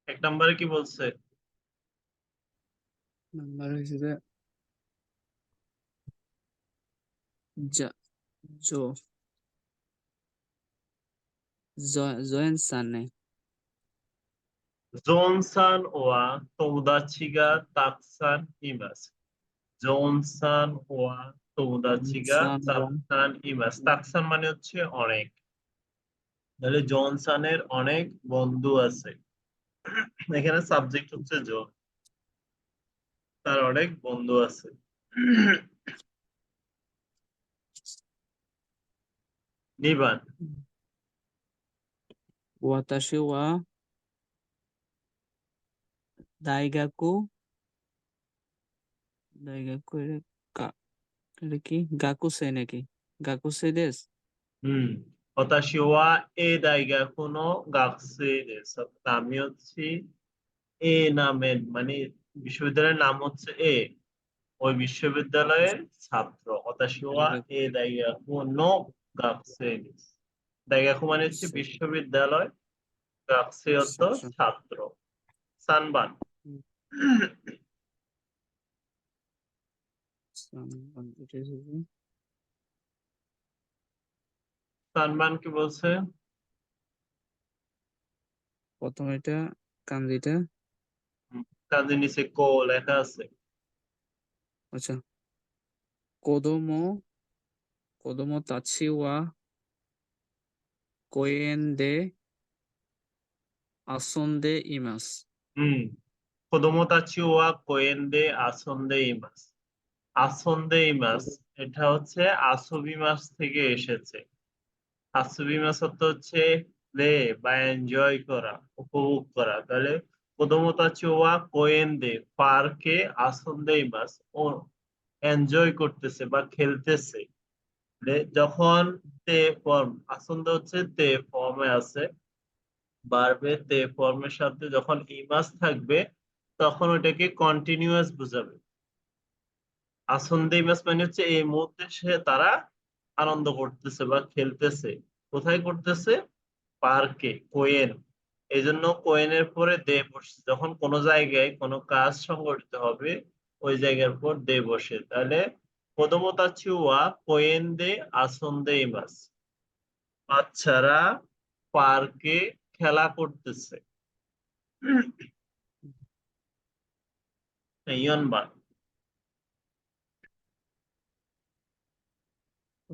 এক নম্বরে কি বলছে? নাম্বার হয়েছে যে জা জো জয়েনসানে জোনসান ওয়া তোমোদাচিগা তাকসান ইমাস। জোনসান ওয়া তোমোদাচিগা সান ওয়ান তাকসান ইমাস। তাকসান মানে হচ্ছে অনেক। তাহলে জনসানের অনেক বন্ধু আছে। এখানে সাবজেক্ট হচ্ছে জন, তার অনেক বন্ধু আছে। নিবান। ওয়াতাশি ওয়া দাইগাকু দাইগাকু এটা কি গাকুসে নাকি গাকুসে দেশ হুম। হতাশি ওয়া এ দাইগা কোনো গাকসে দেস। অর্থাৎ আমি হচ্ছি এ নামের, মানে বিশ্ববিদ্যালয়ের নাম হচ্ছে এ, ওই বিশ্ববিদ্যালয়ের ছাত্র। হতাশি ওয়া দাইগাকু এ দাইগা কোনো গাকসে দেস। দাইগাকু মানে হচ্ছে বিশ্ববিদ্যালয়, গাকসে অর্থ আচ্ছা আচ্ছা ছাত্র। সানবান। হুম, এটা হচ্ছে সানবান কি বলছে? প্রথম এটা কাঞ্জিটা কাজে নিচে কো লেখা আছে। আচ্ছা কোদোমো কোদোমো তাচি ওয়া কোয়েন দে আসন্দে ইমাস হুম। কোদোমোতাচি ওয়া কোয়েন্দে আসন্দে ইমাস। আসন্দে ইমাস, এটা হচ্ছে আসবি মাস থেকে এসেছে। আসবি মাস অর্থ হচ্ছে প্লে বা এনজয় করা, উপভোগ করা। তাহলে কোদোমোতাচি ওয়া কোয়েন্দে পার্কে আসন্দে ইমাস, ও এনজয় করতেছে বা খেলতেছে। যখন তে ফর্ম, আসন্দে হচ্ছে তে ফর্মে আছে, বাড়বে তে ফর্মের সাথে যখন ইমাস থাকবে তখন ওটাকে কন্টিনিউয়াস বোঝাবে। আসন্দে ইমাস মানে হচ্ছে এই মুহূর্তে তারা আনন্দ করতেছে বা খেলতেছে। কোথায় করতেছে? পার্কে, কোয়েন। এই জন্য কোয়েনের পরে দে বসে, যখন কোনো জায়গায় কোনো কাজ সংগঠিত হবে ওই জায়গার পর দে বসে। তাহলে কোদোমোতাচি ওয়া কোয়েন দে আসন্দে ইমাস, বাচ্চারা পার্কে খেলা করতেছে। ইয়নবান।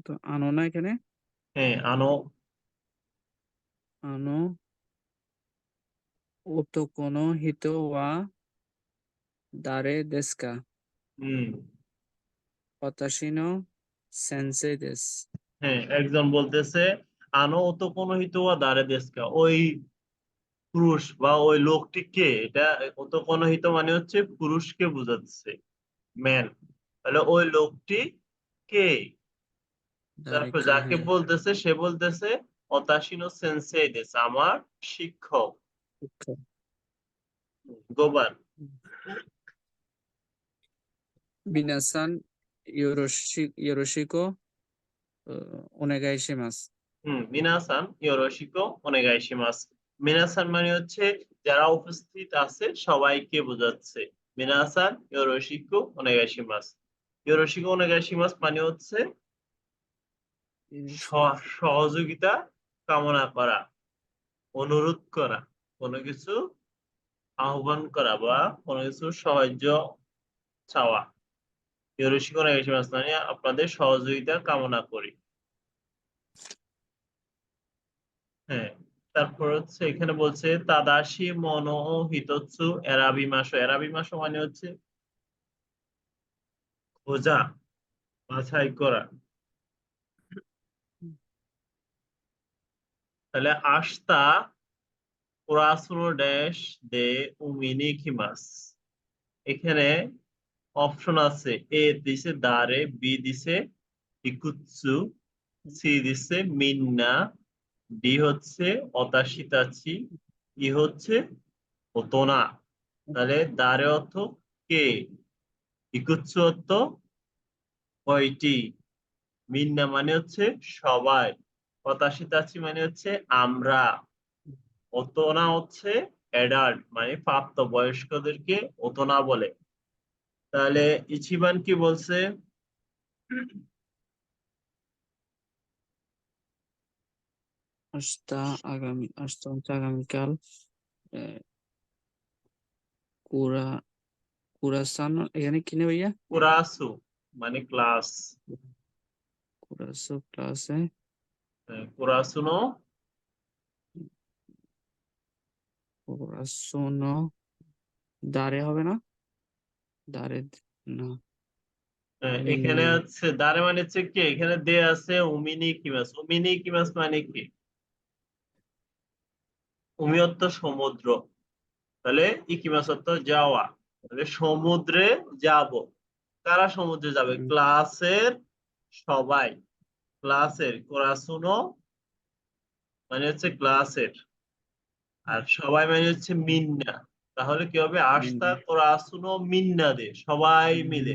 তো আনো না এখানে হ্যাঁ, আনো। আনো ওতোকো নো হিতো ওয়া দারে দেশু কা হুম। ওয়াতাশি নো সেনসেই দেশু হ্যাঁ, একজন বলতেছে আনো তো কোনো হিতোয়া দাঁড়ে দেশকা, ওই পুরুষ বা ওই লোকটি কে? এটা অত কোনো হিত মানে হচ্ছে পুরুষকে বোঝাচ্ছে, ম্যান। তাহলে ওই লোকটি কে? দারে তারপর কা যাকে হ্যাঁ বলতেছে সে বলতেছে অতাশিনো সেন্সেই দেশ, আমার শিক্ষক। শিক্ষক গোবান। মিনাসান ইয়োরোশিকো ওনেগাইশিমাসু মিনাসান ইয়োরোশিকো ওনেগাইশিমাস। মিনাসান মানে হচ্ছে যারা উপস্থিত আছে সবাইকে বোঝাচ্ছে। মিনাসান ইয়োরোশিকো ওনেগাইশিমাস। ইয়োরোশিকো ওনেগাইশিমাস মানে হচ্ছে সহযোগিতা কামনা করা, অনুরোধ করা, কোনো কিছু আহ্বান করা বা কোনো কিছু সাহায্য চাওয়া। ইয়োরোশিকো ওনেগাইশিমাস মানে আপনাদের সহযোগিতা কামনা করি। হ্যাঁ। তারপর হচ্ছে এখানে বলছে তাদাশি মনো হিতৎসু এরাবিমাশো। এরাবিমাশো মানে হচ্ছে খোঁজা, বাছাই করা। তাহলে আস্তা পুরাসুনো ড্যাশ দে উমিনিকিমাস। এখানে অপশন আছে, এ দিছে দারে, বি দিছে ইকুৎসু, সি দিছে মিন্না, ডি হচ্ছে অতাশিতাচি, ই হচ্ছে ওতোনা। তাহলে দারে অর্থ কে, ইকুৎসু অর্থ কয়টি, মিন্না মানে হচ্ছে সবাই, হতাশিতাছি মানে হচ্ছে আমরা, অতনা হচ্ছে অ্যাডাল্ট মানে প্রাপ্তবয়স্কদেরকে ওতোনা বলে। তাহলে ইচিবান কি বলছে? আসতে হচ্ছে আগামীকাল। আহ, কুরা কুরাসান এখানে কি নেই ভাইয়া? কুরাসু মানে ক্লাস, কুরাসো ক্লাসে কুরাসুনো কুরাসোনো দারে হবে না? দারে না, এখানে হচ্ছে দারে মানে হচ্ছে কি, এখানে দে আছে উমিনি কিমাস। উমিনি কিমাস মানে কি? উমি অর্থ সমুদ্র, তাহলে ইকিমাস অর্থ যাওয়া, তাহলে সমুদ্রে যাব। কারা সমুদ্রে যাবে? ক্লাসের সবাই। ক্লাসের কোরাসুনো মানে হচ্ছে ক্লাসের, আর সবাই মানে হচ্ছে মিন্না। তাহলে কি হবে? আস্তা কোরাসুনো মিন্না দে, সবাই মিলে।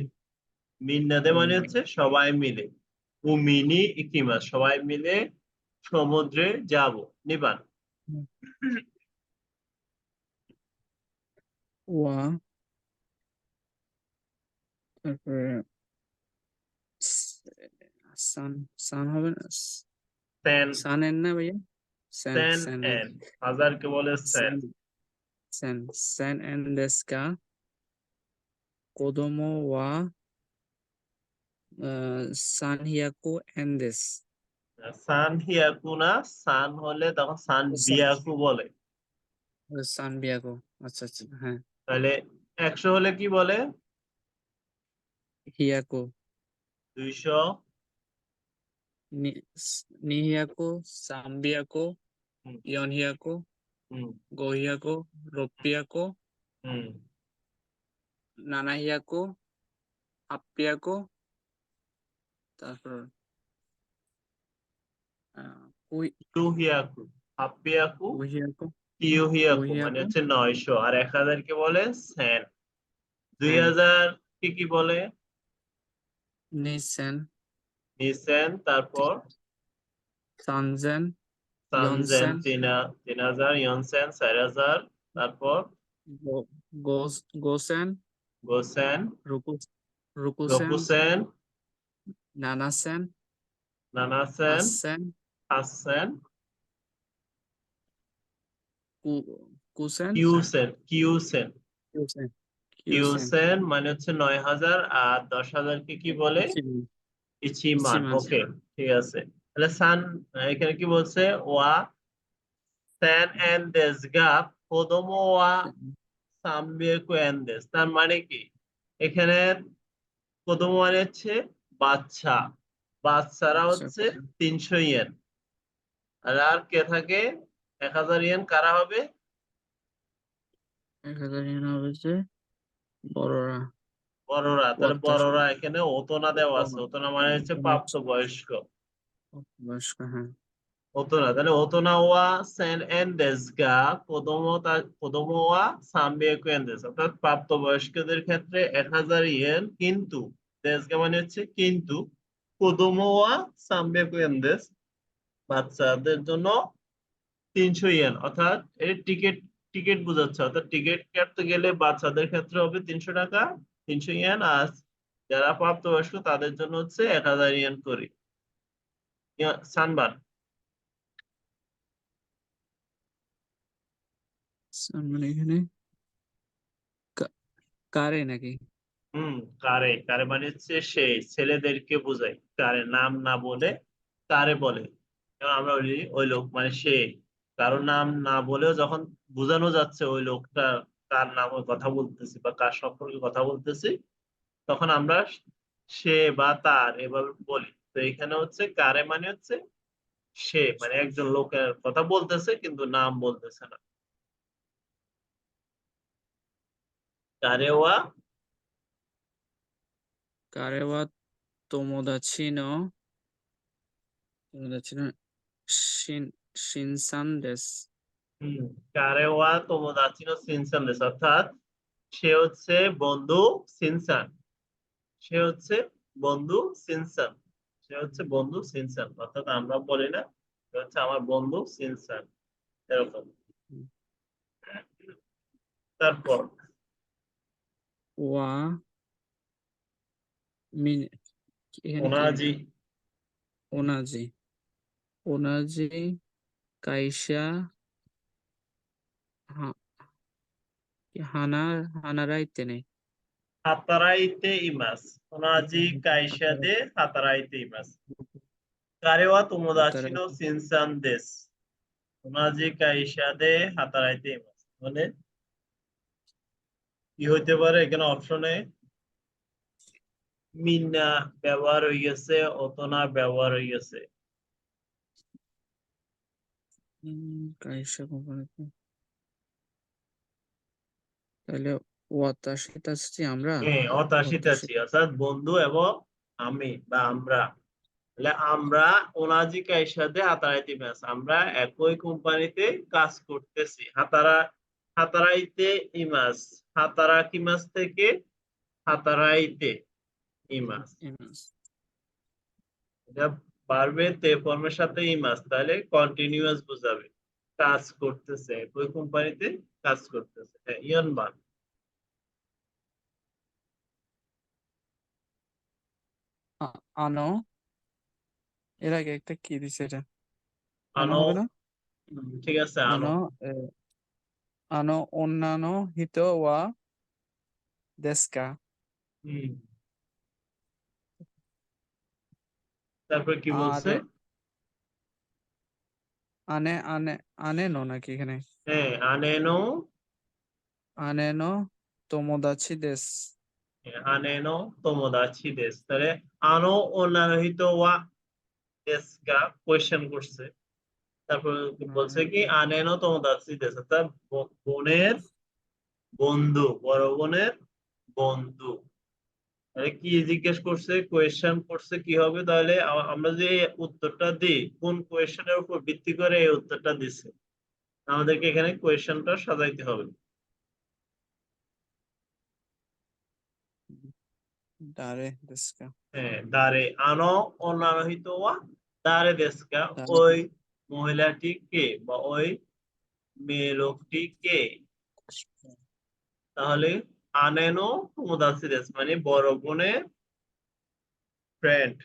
মিন্না দে মানে হচ্ছে সবাই মিলে। উমিনি ইকিমাস সবাই মিলে সমুদ্রে যাব। নিবান ওয়া, তারপরে সান, সান হবে না? সেন, সান এন না ভাইয়া? সেন সেন সেন এন, হাজারকে বলে সেন। সেন সেন সেন এন দেস্কা কোদোমো ওয়া সান হিয়াকু এন দেস। সান হিয়াকু না, সান হলে তখন সান বিয়াকু বলে। সান বিয়াকো, আচ্ছা আচ্ছা, হ্যাঁ। তাহলে 100 হলে কি বলে? হিয়াকো 200, নিহিয়াকো, সাম্বিয়াকো, হুম, ইয়নহিয়াকো, হুম, গোহিয়াকো, রোপ্পিয়াকো, হুম, নানাহিয়াকো, আপ্পিয়াকো, তারপর কুই টুহিয়াকু, হাপ্পিয়াকু, কুহিয়াকো, কিউহিয়াকু মানে কুহিয়াকো, হচ্ছে 900, আর 1000 কে বলে সেন। সেন 2000 কি কি বলে? নিসেন, নিসেন, তারপর সানজেন, সানজেন, ইয়নসেন, 3000, ইয়নসেন 4000, তারপর গোস গোসেন, গোসেন, রুকুস রুকুসেন, রকুসেন, নানাসেন, নানাসেন, আসেন, হাসেন, কু কুসেন, কিউসেন, কিউসেন। কিউসেন কিউসেন কিউসেন মানে হচ্ছে 9000, আর 10,000 কে কি বলে? ইচিমান ইচিমান। ইচিমান ওকে, ঠিক আছে। তাহলে সান, এখানে কি বলছে? ওয়া স্যান এন্ড দেসগা কোদোমো ওয়া সামবিয়ে কুয়েন্দেস, তার মানে কি? এখানে কোদোমো মানে হচ্ছে বাচ্চা, বাচ্চারা আচ্ছা হচ্ছে 300 ইয়েন, আর আর কে থাকে? 1000 ইয়েন কারা হবে? 1000 ইয়েন হবে যে বড়রা, বড়রা। তাহলে ওয়াত্তাশ বড়রা এখানে ওতনা দেওয়া আছে, ওতনা মানে হচ্ছে প্রাপ্তবয়স্ক। বয়স্ক, হ্যাঁ। ওতনা, তাহলে ওতনা ওয়া সেন এন দেসগা কোদোমো ওয়া সামবিয়ে কুয়েন্দেস, অর্থাৎ প্রাপ্তবয়স্কদের ক্ষেত্রে 1000 ইয়েন, কিন্তু দেসগা মানে হচ্ছে কিন্তু, কোদোমো ওয়া সামবিয়ে কুয়েন্দেস বাচ্চাদের জন্য 300 ইয়েন, অর্থাৎ এর টিকিট, টিকিট বোঝাচ্ছে। অর্থাৎ টিকিট কাটতে গেলে বাচ্চাদের ক্ষেত্রে হবে 300 টাকা, 300 ইয়েন, আর যারা প্রাপ্তবয়স্ক তাদের জন্য হচ্ছে 1000 ইয়েন করে। সানবার মানে এখানে কারে নাকি? হুম, কারে, কারে মানে হচ্ছে সেই ছেলেদেরকে বোঝায়, কারে নাম না বলে কারে বলে। যেমন আমরা বলি ওই লোক মানে সে, কারো নাম না বলেও যখন বোঝানো যাচ্ছে ওই লোকটা কার নামে কথা বলতেছি বা কার সম্পর্কে কথা বলতেছি, তখন আমরা সে বা তার এভাবে বলি। তো এখানে হচ্ছে কারে মানে হচ্ছে সে, মানে একজন লোকের কথা বলতেছে কিন্তু নাম বলতেছে না। কারে ওয়া, কারে ওয়া তোমোদাচি নো তোমোদাচি নো শিন শিনসান দেস। হুম, কারে ওয়া তোমোদাচি নো শিনসান দেস, অর্থাৎ সে হচ্ছে বন্ধু সিনসান, সে হচ্ছে বন্ধু সিনসান, সে হচ্ছে বন্ধু সিনসান, অর্থাৎ আমরা বলি না সে হচ্ছে আমার বন্ধু সিনসান, এরকম। তারপর ওয়া মিন এখানে কি ওনাজি লেখা? ওনাজি ওনাজি কাইসা হা- হানা হানারাইতে নেই। হাতারাইতে ইমাস ওনাজি কাইসা দে হাতারাইতে ইমাস কারেওয়া তোমোদাচি নো শিনসান দেস ওনাজি কাইসা দে হাতারাইতে ইমাস মানে কি হইতে পারে এখানে অপশনে মিন্না ব্যবহার হয়ে গেছে অতনা ব্যবহার হয়ে গেছে কাইসা কোম্পানিতে তাহলে ওয়াতাশিটা হচ্ছে আমরা। হ্যাঁ ওয়াতাশি অতাশিতাছি অর্থাৎ বন্ধু এবং আমি বা আমরা তাহলে আমরা ওনাজি কাইসাদে হাতারাইতে ইমাস আমরা একই কোম্পানিতে কাজ করতেছি হাতারাইতে ইমাস হাতারাকিমাস থেকে হাতারাইতে ইমাস ইমাস। এটা ভার্বের তে ফর্মের সাথে ইমাস তাহলে কন্টিনিউয়াস বোঝাবে কাজ করতেছে একই কোম্পানিতে কাজ করতেছে হ্যাঁ ইয়নবান আনো এর আগে একটা কি দিছে এটা? আনো আনো হবে না? ঠিক আছে আনো আনো এ, আনো অন্যান্য হিত ওয়া দেস্কা। হুম তারপর কি বলছে আরে আনে আনে আনে নো নাকি এখানে? হ্যাঁ আনেনো আনে নো তোমোদাচি দেস। আনেনো তোমোদাচি দেস তাহলে আনো অনারহিত ওয়া দেশকা কোয়েশ্চেন করছে তারপর বলছে কি আনেনো তোমোদাচি দেস অর্থাৎ বোনের বন্ধু বড় বোনের বন্ধু তাহলে কি জিজ্ঞেস করছে কোয়েশ্চেন করছে কি হবে তাহলে আমরা যে উত্তরটা দিই কোন কোয়েশ্চেনের উপর ভিত্তি করে এই উত্তরটা দিছে আমাদেরকে এখানে কোয়েশ্চেনটা সাজাইতে হবে দারে দেস্কা। হ্যাঁ দারে আনো অনারহিত ওয়া দারে দেশকা দারে ওই মহিলাটি কে বা ওই মেয়ে লোকটি কে তাহলে আনেনো তোমোদাচি দেস মানে বড় বোনের ফ্রেন্ড